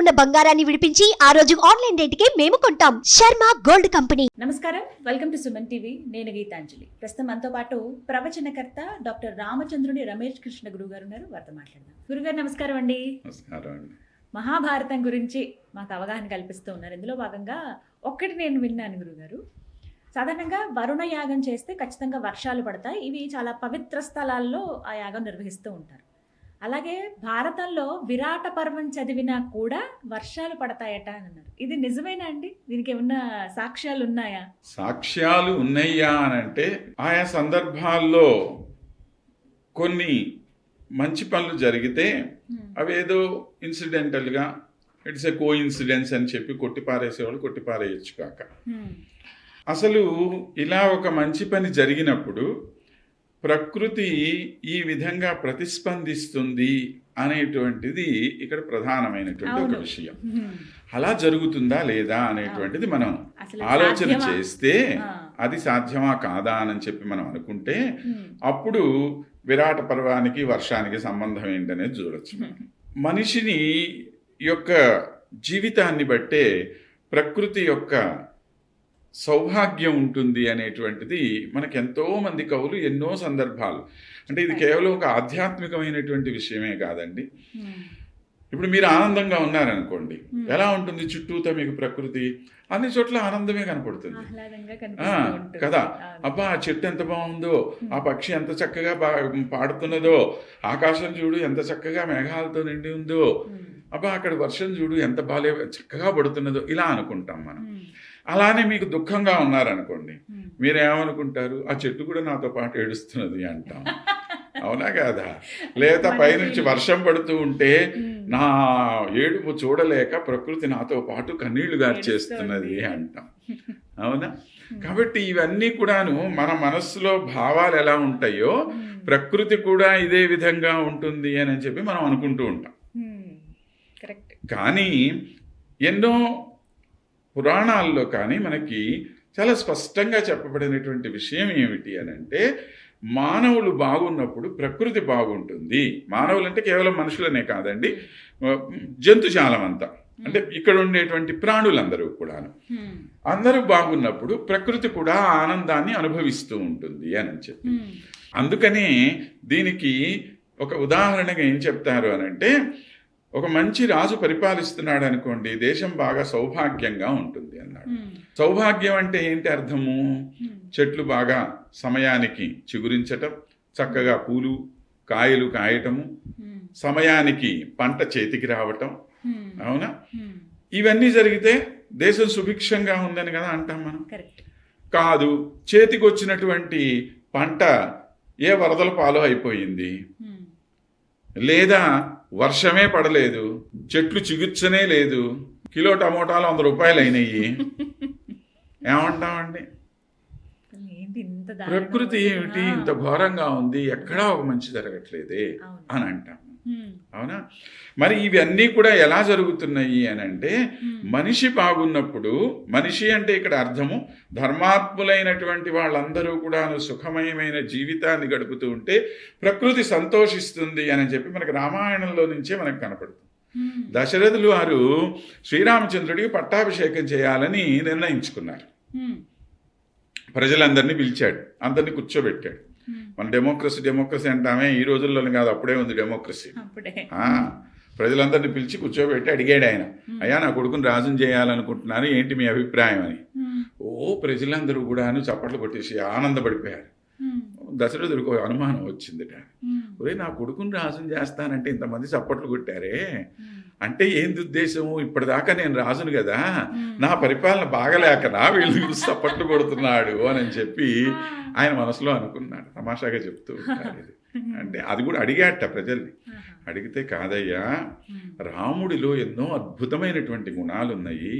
ఉన్న బంగారాన్ని విడిపించి ఆ రోజు ఆన్లైన్ రేటుకే మేము కొంటాం. Sharma gold company. నమస్కారం, వెల్కమ్ టు సుమన్ టీవీ. నేను గీతాంజలి. ప్రస్తుతం మనతో పాటు ప్రవచనకర్త డాక్టర్ రామచంద్రుని రమేష్ కృష్ణ గురువు గారు ఉన్నారు. వారితో మాట్లాడదాం. గురుగారు నమస్కారం అండి. నమస్కారం అండి. మహాభారతం గురించి మాకు అవగాహన కల్పిస్తూ ఉన్నారు. ఇందులో భాగంగా ఒక్కటి నేను విన్నాను గురుగారు. సాధారణంగా వరుణ యాగం చేస్తే ఖచ్చితంగా వర్షాలు పడతాయి. ఇవి చాలా పవిత్ర స్థలాల్లో ఆ యాగం నిర్వహిస్తూ ఉంటారు. అలాగే భారతంలో విరాట పర్వం చదివినా కూడా వర్షాలు పడతాయట అని అన్నారు. ఇది నిజమేనా అండి? దీనికి ఏమన్నా సాక్ష్యాలు ఉన్నాయా? సాక్ష్యాలు ఉన్నాయా అని అంటే ఆయా సందర్భాల్లో కొన్ని మంచి పనులు జరిగితే అవేదో ఇన్సిడెంటల్గా ఇట్స్ ఎ కో ఇన్సిడెన్స్ అని చెప్పి కొట్టిపారేసేవాళ్ళు కొట్టిపారేయచ్చు కాక, అసలు ఇలా ఒక మంచి పని జరిగినప్పుడు ప్రకృతి ఈ విధంగా ప్రతిస్పందిస్తుంది అనేటువంటిది ఇక్కడ ప్రధానమైనటువంటి ఒక విషయం. అలా జరుగుతుందా లేదా అనేటువంటిది మనం ఆలోచన చేస్తే అది సాధ్యమా కాదా అని చెప్పి మనం అనుకుంటే అప్పుడు విరాట పర్వానికి వర్షానికి సంబంధం ఏంటనేది చూడొచ్చు. మనిషిని యొక్క జీవితాన్ని బట్టే ప్రకృతి యొక్క సౌభాగ్యం ఉంటుంది అనేటువంటిది మనకు ఎంతో మంది కవులు ఎన్నో సందర్భాలు, అంటే ఇది కేవలం ఒక ఆధ్యాత్మికమైనటువంటి విషయమే కాదండి. ఇప్పుడు మీరు ఆనందంగా ఉన్నారనుకోండి, ఎలా ఉంటుంది చుట్టూతో మీకు ప్రకృతి అన్ని చోట్ల ఆనందమే కనపడుతుంది కదా. అబ్బా ఆ చెట్టు ఎంత బాగుందో, ఆ పక్షి ఎంత చక్కగా పాడుతున్నదో, ఆకాశం చూడు ఎంత చక్కగా మేఘాలతో నిండి ఉందో, అబ్బా అక్కడ వర్షం చూడు ఎంత చక్కగా పడుతున్నదో, ఇలా అనుకుంటాం మనం. అలానే మీకు దుఃఖంగా ఉన్నారనుకోండి, మీరేమనుకుంటారు? ఆ చెట్టు కూడా నాతో పాటు ఏడుస్తున్నది అంటాం, అవునా కాదా? లేదా పైనుంచి వర్షం పడుతూ ఉంటే నా ఏడుపు చూడలేక ప్రకృతి నాతో పాటు కన్నీళ్లు గార్చేస్తున్నది అంటాం, అవునా? కాబట్టి ఇవన్నీ కూడాను మన మనస్సులో భావాలు ఎలా ఉంటాయో ప్రకృతి కూడా ఇదే విధంగా ఉంటుంది అని చెప్పి మనం అనుకుంటూ ఉంటాం. కానీ ఎన్నో పురాణాల్లో కానీ మనకి చాలా స్పష్టంగా చెప్పబడినటువంటి విషయం ఏమిటి అని అంటే, మానవులు బాగున్నప్పుడు ప్రకృతి బాగుంటుంది. మానవులు అంటే కేవలం మనుషులనే కాదండి, జంతుజాలం అంతా, అంటే ఇక్కడ ఉండేటువంటి ప్రాణులందరూ కూడాను, అందరూ బాగున్నప్పుడు ప్రకృతి కూడా ఆనందాన్ని అనుభవిస్తూ ఉంటుంది అని చెప్పి. అందుకనే దీనికి ఒక ఉదాహరణగా ఏం చెప్తారు అని అంటే, ఒక మంచి రాజు పరిపాలిస్తున్నాడు అనుకోండి, దేశం బాగా సౌభాగ్యంగా ఉంటుంది అన్నాడు. సౌభాగ్యం అంటే ఏంటి అర్థము? చెట్లు బాగా సమయానికి చిగురించటం, చక్కగా పూలు కాయలు కాయటము, సమయానికి పంట చేతికి రావటం, అవునా? ఇవన్నీ జరిగితే దేశం సుభిక్షంగా ఉందని కదా అంటాం మనం. కాదు, చేతికి వచ్చినటువంటి పంట ఏ వరదల పాలో అయిపోయింది, లేదా వర్షమే పడలేదు, చెట్లు చిగుర్చనే లేదు, కిలో టమోటాలు 100 రూపాయలు అయినాయి, ఏమంటామండి? ప్రకృతి ఏమిటి ఇంత ఘోరంగా ఉంది, ఎక్కడా ఒక మంచి జరగట్లేదే అని అంటాం, అవునా? మరి ఇవన్నీ కూడా ఎలా జరుగుతున్నాయి అని అంటే, మనిషి బాగున్నప్పుడు, మనిషి అంటే ఇక్కడ అర్థము ధర్మాత్ములైనటువంటి వాళ్ళందరూ కూడా సుఖమయమైన జీవితాన్ని గడుపుతూ ఉంటే ప్రకృతి సంతోషిస్తుంది అని చెప్పి మనకు రామాయణంలో నుంచే మనకు కనపడుతుంది. దశరథులు వారు శ్రీరామచంద్రుడికి పట్టాభిషేకం చేయాలని నిర్ణయించుకున్నారు. ప్రజలందరినీ పిలిచాడు, అందరినీ కూర్చోబెట్టాడు. మన డెమోక్రసీ అంటామే, ఈ రోజుల్లోనే కాదు, అప్పుడే ఉంది డెమోక్రసీ. ప్రజలందరినీ పిలిచి కూర్చోబెట్టి అడిగాడు ఆయన, అయ్యా నా కొడుకుని రాజుని చేయాలనుకుంటున్నాను, ఏంటి మీ అభిప్రాయం అని. ప్రజలందరూ కూడాను చప్పట్లు కొట్టేసి ఆనందపడిపోయారు. దశరథుడికి అనుమానం వచ్చిందిట, ఒరే నా కొడుకుని రాజుని చేస్తానంటే ఇంతమంది చప్పట్లు కొట్టారే, అంటే ఏంది ఉద్దేశము? ఇప్పటిదాకా నేను రాజును కదా, నా పరిపాలన బాగలేకనా వీళ్ళు చూసి చప్పట్లు కొడుతున్నాడు అని చెప్పి ఆయన మనసులో అనుకున్నాడు. తమాషాగా చెప్తూ ఉంటాడు ఇది. అంటే అది కూడా అడిగాట ప్రజల్ని. అడిగితే కాదయ్యా, రాముడిలో ఎన్నో అద్భుతమైనటువంటి గుణాలు ఉన్నాయి,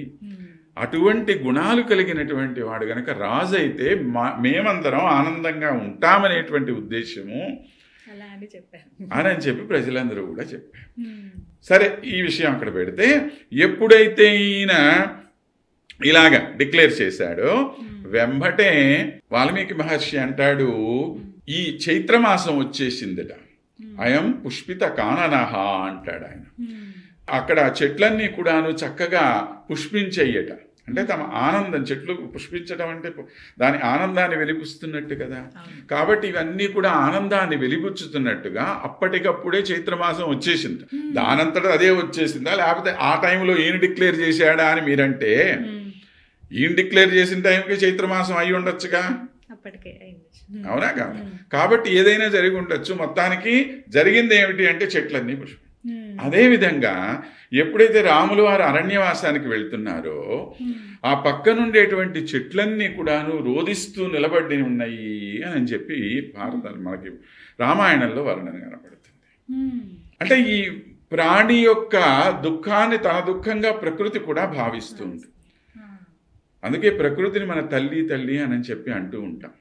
అటువంటి గుణాలు కలిగినటువంటి వాడు గనక రాజు అయితే మేమందరం ఆనందంగా ఉంటామనేటువంటి ఉద్దేశము అని చెప్పి ప్రజలందరూ కూడా చెప్పారు. సరే, ఈ విషయం అక్కడ పెడితే, ఎప్పుడైతే ఈయన ఇలాగా డిక్లేర్ చేశాడో వెంబటే వాల్మీకి మహర్షి అంటాడు, ఈ చైత్రమాసం వచ్చేసిందట, అయం పుష్పిత కాననహ అంటాడు ఆయన. అక్కడ చెట్లన్నీ కూడాను చక్కగా పుష్పించేయట. అంటే తమ ఆనందం, చెట్లు పుష్పించడం అంటే దాని ఆనందాన్ని వెలిపుస్తున్నట్టు కదా. కాబట్టి ఇవన్నీ కూడా ఆనందాన్ని వెలిపుచ్చుతున్నట్టుగా అప్పటికప్పుడే చైత్రమాసం వచ్చేసింది. దానంతటా అదే వచ్చేసిందా, లేకపోతే ఆ టైంలో ఈయన డిక్లేర్ చేశాడా అని మీరంటే, ఈయన డిక్లేర్ చేసిన టైంకి చైత్రమాసం అయి ఉండొచ్చుగా, అవునా కాదు? కాబట్టి ఏదైనా జరిగి ఉండొచ్చు. మొత్తానికి జరిగింది ఏమిటి అంటే చెట్లన్నీ పుష్పం. అదేవిధంగా ఎప్పుడైతే రాములు వారు అరణ్యవాసానికి వెళ్తున్నారో ఆ పక్కనుండేటువంటి చెట్లన్నీ కూడాను రోదిస్తూ నిలబడి ఉన్నాయి అని చెప్పి భారతం మనకి రామాయణంలో వర్ణన కనపడుతుంది. అంటే ఈ ప్రాణి యొక్క దుఃఖాన్ని తన దుఃఖంగా ప్రకృతి కూడా భావిస్తుంది. అందుకే ప్రకృతిని మన తల్లి అని చెప్పి అంటూ ఉంటాం.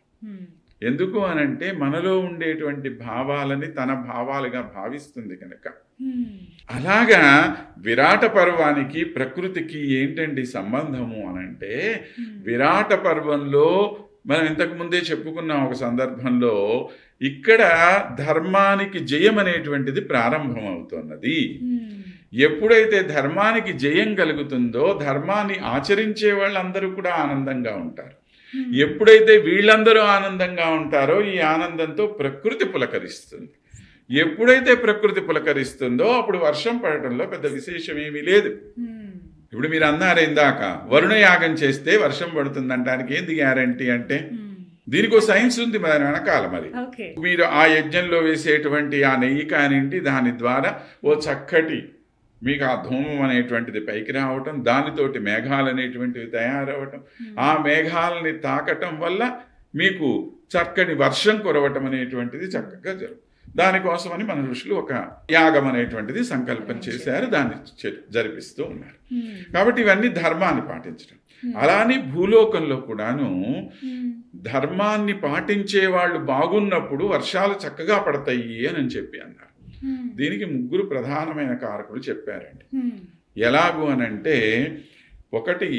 ఎందుకు అనంటే మనలో ఉండేటువంటి భావాలని తన భావాలుగా భావిస్తుంది కనుక. అలాగా విరాట పర్వానికి ప్రకృతికి ఏంటండి సంబంధము అనంటే, విరాట పర్వంలో మనం ఇంతకు ముందే చెప్పుకున్నాం ఒక సందర్భంలో, ఇక్కడ ధర్మానికి జయం అనేటువంటిది ప్రారంభం అవుతున్నది. ఎప్పుడైతే ధర్మానికి జయం కలుగుతుందో ధర్మాన్ని ఆచరించే వాళ్ళందరూ కూడా ఆనందంగా ఉంటారు. ఎప్పుడైతే వీళ్ళందరూ ఆనందంగా ఉంటారో ఈ ఆనందంతో ప్రకృతి పులకరిస్తుంది. ఎప్పుడైతే ప్రకృతి పులకరిస్తుందో అప్పుడు వర్షం పడటంలో పెద్ద విశేషం ఏమీ లేదు. ఇప్పుడు మీరు అన్నారు ఇందాక వరుణ యాగం చేస్తే వర్షం పడుతుందంటానికి ఏంది గ్యారంటీ అంటే, దీనికి ఒక సైన్స్ ఉంది దాని వెనకాల. మరి మీరు ఆ యజ్ఞంలో వేసేటువంటి ఆ నెయ్యి కానింటి దాని ద్వారా ఓ చక్కటి మీకు ఆ ధూమం అనేటువంటిది పైకి రావటం, దానితోటి మేఘాలు అనేటువంటివి తయారవటం, ఆ మేఘాలని తాకటం వల్ల మీకు చక్కని వర్షం కురవటం అనేటువంటిది చక్కగా జరుగుతుంది. దానికోసమని మన ఋషులు ఒక యాగం అనేటువంటిది సంకల్పం చేశారు, దాన్ని జరిపిస్తూ ఉన్నారు. కాబట్టి ఇవన్నీ ధర్మాన్ని పాటించడం. అలానే భూలోకంలో కూడాను ధర్మాన్ని పాటించే వాళ్ళు బాగున్నప్పుడు వర్షాలు చక్కగా పడతాయి అని చెప్పి అన్నారు. దీనికి 3 ప్రధానమైన కారకులు చెప్పారండి. ఎలాగూ అనంటే, ఒకటి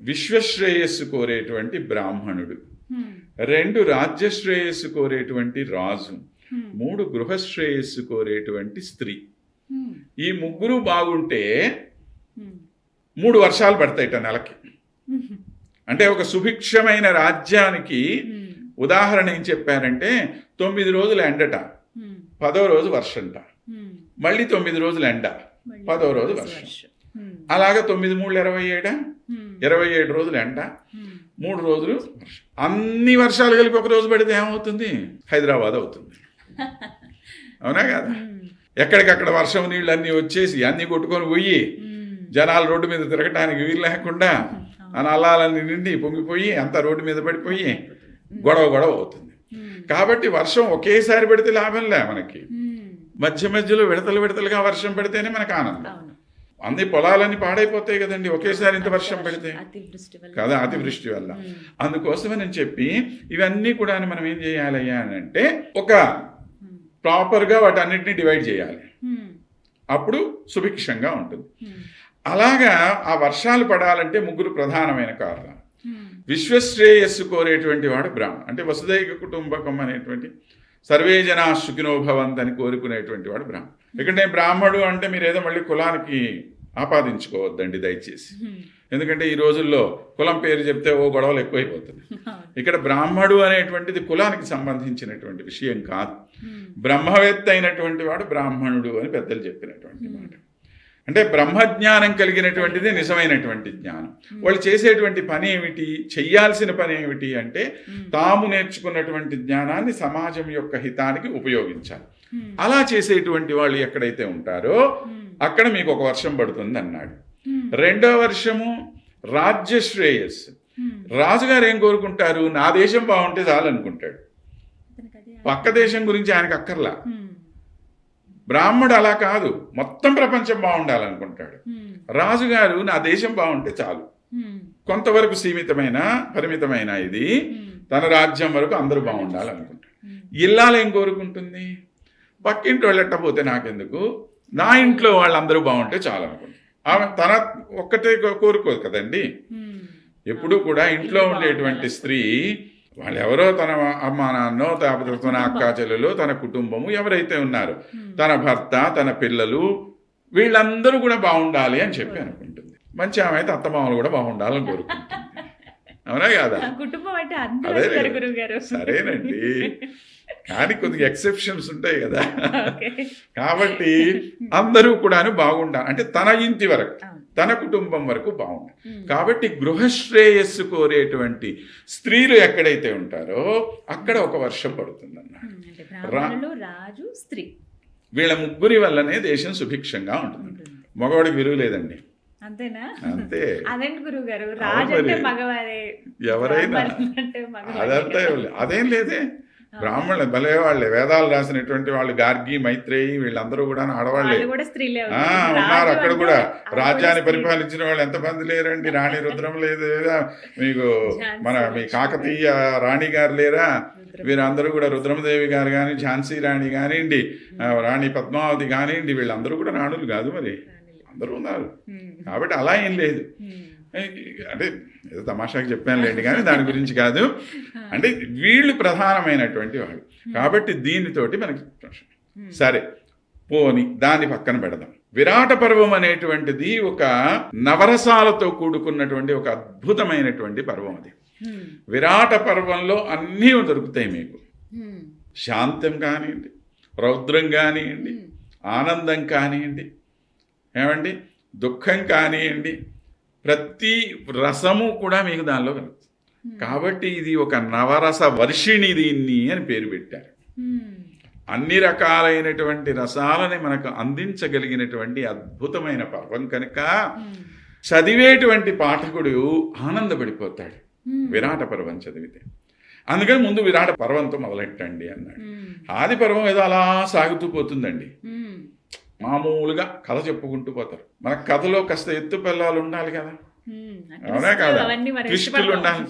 విశ్వశ్రేయస్సు కోరేటువంటి బ్రాహ్మణుడు, 2 రాజ్యశ్రేయస్సు కోరేటువంటి రాజు, 3 గృహశ్రేయస్సు కోరేటువంటి స్త్రీ. ఈ 3 బాగుంటే 3 వర్షాలు పడతాయిట నెలకి. అంటే ఒక సుభిక్షమైన రాజ్యానికి ఉదాహరణ ఏం చెప్పారంటే, 9 రోజులు ఎండట, 10వ రోజు వర్షంట, మళ్ళీ 9 రోజులు ఎండ, 10వ రోజు వర్షం. అలాగా 9 3 27, 27 రోజులు ఎండ, 3 రోజులు వర్షం. అన్ని వర్షాలు కలిపి ఒక రోజు పడితే ఏమవుతుంది? హైదరాబాద్ అవుతుంది. అవునా కదా? ఎక్కడికక్కడ వర్షం నీళ్ళు అన్నీ వచ్చేసి అన్నీ కొట్టుకొని పోయి జనాలు రోడ్డు మీద తిరగటానికి వీలు లేకుండా ఆ నల్లాలన్నీ నిండి పొంగిపోయి అంతా రోడ్డు మీద పడిపోయి గొడవ అవుతుంది. కాబట్టి వర్షం ఒకేసారి పడితే లాభంలే మనకి. మధ్య మధ్యలో విడతలుగా వర్షం పడితేనే మనకు ఆనందం. అన్ని పొలాలన్నీ పాడైపోతాయి కదండి ఒకేసారి ఇంత వర్షం పడితే కదా, అతివృష్టి వల్ల. అందుకోసమని చెప్పి ఇవన్నీ కూడా మనం ఏం చేయాలయ్యా అని అంటే, ఒక ప్రాపర్గా వాటన్నిటిని డివైడ్ చేయాలి, అప్పుడు సుభిక్షంగా ఉంటుంది. అలాగా ఆ వర్షాలు పడాలంటే 3 ప్రధానమైన కారణాలు. విశ్వశ్రేయస్సు కోరేటువంటి వాడు బ్రాహ్మణ, అంటే వసుదైక కుటుంబకం అనేటువంటి సర్వే జనా సుఖినో భవంతు అని కోరుకునేటువంటి వాడు బ్రాహ్మణ. ఎందుకంటే బ్రాహ్మడు అంటే మీరు ఏదో మళ్ళీ కులానికి ఆపాదించుకోవద్దండి దయచేసి. ఎందుకంటే ఈ రోజుల్లో కులం పేరు చెప్తే గొడవలు ఎక్కువైపోతుంది. ఇక్కడ బ్రాహ్మడు అనేటువంటిది కులానికి సంబంధించినటువంటి విషయం కాదు. బ్రహ్మవేత్త అయినటువంటి వాడు బ్రాహ్మణుడు అని పెద్దలు చెప్పినటువంటి మాట. అంటే బ్రహ్మజ్ఞానం కలిగినటువంటిది నిజమైనటువంటి జ్ఞానం. వాళ్ళు చేసేటువంటి పని ఏమిటి, చెయ్యాల్సిన పని ఏమిటి అంటే, తాము నేర్చుకున్నటువంటి జ్ఞానాన్ని సమాజం యొక్క హితానికి ఉపయోగించాలి. అలా చేసేటువంటి వాళ్ళు ఎక్కడైతే ఉంటారో అక్కడ మీకు ఒక వర్షం పడుతుంది అన్నాడు. 2వ వర్షము రాజ్యశ్రేయస్సు. రాజుగారు ఏం కోరుకుంటారు? నా దేశం బాగుంటే చాలు అనుకుంటాడు. పక్క దేశం గురించి ఆయనకు అక్కర్లా. బ్రాహ్మడు అలా కాదు, మొత్తం ప్రపంచం బాగుండాలనుకుంటాడు. రాజుగారు నా దేశం బాగుంటే చాలు, కొంతవరకు పరిమితమైన ఇది తన రాజ్యం వరకు అందరూ బాగుండాలనుకుంటాడు. ఇల్లాలు ఏం కోరుకుంటుంది? పక్కింటి వెళ్ళట్టపోతే నాకెందుకు, నా ఇంట్లో వాళ్ళందరూ బాగుంటే చాలు అనుకుంటుంది. ఆమె తన ఒక్కటే కోరుకోదు కదండి. ఎప్పుడు కూడా ఇంట్లో ఉండేటువంటి స్త్రీ వాళ్ళెవరో తన అమ్మ నాన్నో, తన అక్క చెల్లెలు, తన కుటుంబము ఎవరైతే ఉన్నారో, తన భర్త, తన పిల్లలు, వీళ్ళందరూ కూడా బాగుండాలి అని చెప్పి అనుకుంటుంది. మంచి ఆమె అయితే అత్తమామలు కూడా బాగుండాలని కోరుకుంటుంది. అవునా కాదా? కుటుంబం అంటే అందరూ అదే వస్తారు గురువుగారు. సరేనండి, కానీ కొద్దిగా ఎక్సెప్షన్స్ ఉంటాయి కదా. ఓకే. కాబట్టి అందరూ కూడాను బాగుండాలి అంటే తన ఇంటి వరకు, అవును. తన కుటుంబం వరకు బాగుండాలి. కాబట్టి గృహశ్రేయస్సు కోరేటువంటి స్త్రీలు ఎక్కడైతే ఉంటారో అక్కడ ఒక వర్షం పడుతుంది అన్నాడు. అంటే బ్రాహ్మణులు, రాజు, స్త్రీ వీళ్ళ ముగ్గురి వల్లనే దేశం సుభిక్షంగా ఉంటుంది. మగవాడికి విలువ లేదండి. అంతేనా? అంతే. అదేంటి గురువు గారు, రాజు అంటే మగవారే, ఎవరైనా బ్రాహ్మణులు అంటే మగవారే. అదంతా అదేం లేదే. బ్రాహ్మణులు భలే వాళ్ళే, వేదాలు రాసినటువంటి వాళ్ళు గార్గి, మైత్రేయి వీళ్ళందరూ కూడా ఆడవాళ్ళే వాళ్ళు కూడా స్త్రీలే ఉన్నారు. అక్కడ కూడా రాజ్యాన్ని పరిపాలించిన వాళ్ళు ఎంతమంది లేరండి. రాణి రుద్రం లేదు, మీకు మీ కాకతీయ రాణి గారు లేరా? వీరందరూ కూడా రుద్రమదేవి గారు కానీ, ఝాన్సీ రాణి కానివ్వండి, రాణి పద్మావతి కానివ్వండి, వీళ్ళందరూ కూడా రాణులు కాదు, మరి అందరూ ఉన్నారు. కాబట్టి అలా ఏం లేదు. అంటే ఏదో తమాషాకి చెప్పానులేండి, కానీ దాని గురించి కాదు. అంటే వీళ్ళు ప్రధానమైనటువంటి వాళ్ళు. కాబట్టి దీనితోటి మనకి సరే పోని దాన్ని పక్కన పెడదాం. విరాట పర్వం అనేటువంటిది ఒక నవరసాలతో కూడుకున్నటువంటి ఒక అద్భుతమైనటువంటి పర్వం. అది విరాట పర్వంలో అన్నీ దొరుకుతాయి మీకు. శాంతం కానివ్వండి, రౌద్రం కానివ్వండి, ఆనందం కానివ్వండి, ఏమండి దుఃఖం కానివ్వండి, ప్రతి రసము కూడా మీకు దానిలో కలుగుతుంది. కాబట్టి ఇది ఒక నవరస వర్షిణి దీన్ని అని పేరు పెట్టారు. అన్ని రకాలైనటువంటి రసాలని మనకు అందించగలిగినటువంటి అద్భుతమైన పర్వం కనుక చదివేటువంటి పాఠకుడు ఆనందపడిపోతాడు విరాట పర్వం చదివితే. అందుకని ముందు విరాట పర్వంతో మొదలెట్టండి అన్నాడు. ఆది పర్వం ఏదో అలా సాగుతూ పోతుందండి. మామూలుగా కథ చెప్పుకుంటూ పోతారు. మన కథలో కాస్త ఎత్తు పిల్లలు ఉండాలి కదా, అవునా కదా?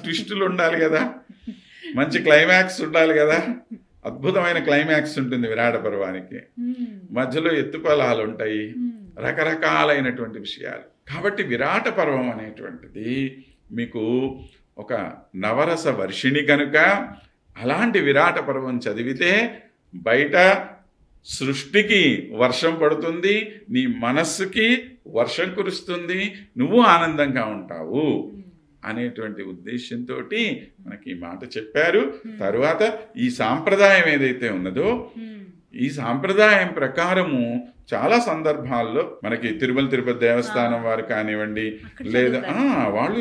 ట్విస్టులు ఉండాలి కదా, మంచి క్లైమాక్స్ ఉండాలి కదా. అద్భుతమైన క్లైమాక్స్ ఉంటుంది విరాట పర్వానికి. మధ్యలో ఎత్తుపలాలు ఉంటాయి, రకరకాలైనటువంటి విషయాలు. కాబట్టి విరాట పర్వం అనేటువంటిది మీకు ఒక నవరస వర్షిణి కనుక అలాంటి విరాట పర్వం చదివితే బయట సృష్టికి వర్షం పడుతుంది, నీ మనస్సుకి వర్షం కురుస్తుంది, నువ్వు ఆనందంగా ఉంటావు అనేటువంటి ఉద్దేశంతో మనకి ఈ మాట చెప్పారు. తరువాత ఈ సాంప్రదాయం ఏదైతే ఉన్నదో ఈ సాంప్రదాయం ప్రకారము చాలా సందర్భాల్లో మనకి తిరుపతి దేవస్థానం వారు కానివ్వండి, లేదా వాళ్ళు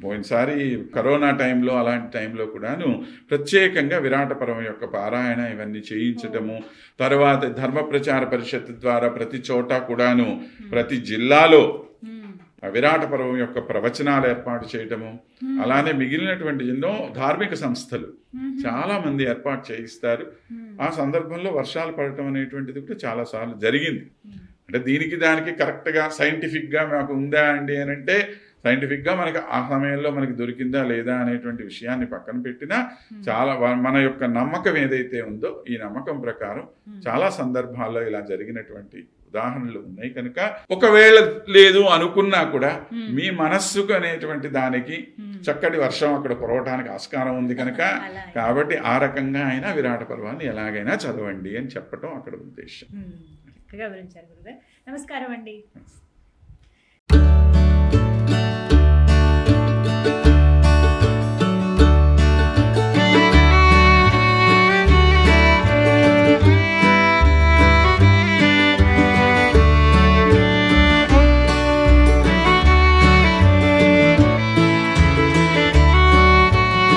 పోయినసారి కరోనా టైంలో అలాంటి టైంలో కూడాను ప్రత్యేకంగా విరాట పర్వం యొక్క పారాయణ ఇవన్నీ చేయించటము, తర్వాత ధర్మ ప్రచార పరిషత్ ద్వారా ప్రతి చోట కూడాను ప్రతి జిల్లాలో విరాట పర్వం యొక్క ప్రవచనాలు ఏర్పాటు చేయటము, అలానే మిగిలినటువంటి ఎన్నో ధార్మిక సంస్థలు చాలా మంది ఏర్పాటు చేయిస్తారు. ఆ సందర్భంలో వర్షాలు పడటం అనేటువంటిది కూడా చాలాసార్లు జరిగింది. అంటే దీనికి దానికి కరెక్ట్గా సైంటిఫిక్గా మాకు ఉందా అండి అని అంటే సైంటిఫిక్గా మనకి ఆ సమయంలో మనకి దొరికిందా లేదా అనేటువంటి విషయాన్ని పక్కన పెట్టినా చాలా మన యొక్క నమ్మకం ఏదైతే ఉందో ఈ నమ్మకం ప్రకారం చాలా సందర్భాల్లో ఇలా జరిగినటువంటి ఉదాహరణలు ఉన్నాయి. కనుక ఒకవేళ లేదు అనుకున్నా కూడా మీ మనస్సుకు అనేటువంటి దానికి చక్కటి వర్షం అక్కడ కురవటానికి ఆస్కారం ఉంది కనుక కాబట్టి ఆ రకంగా అయినా విరాట పర్వాన్ని ఎలాగైనా చదవండి అని చెప్పటం అక్కడ ఉద్దేశం. నమస్కారం అండి.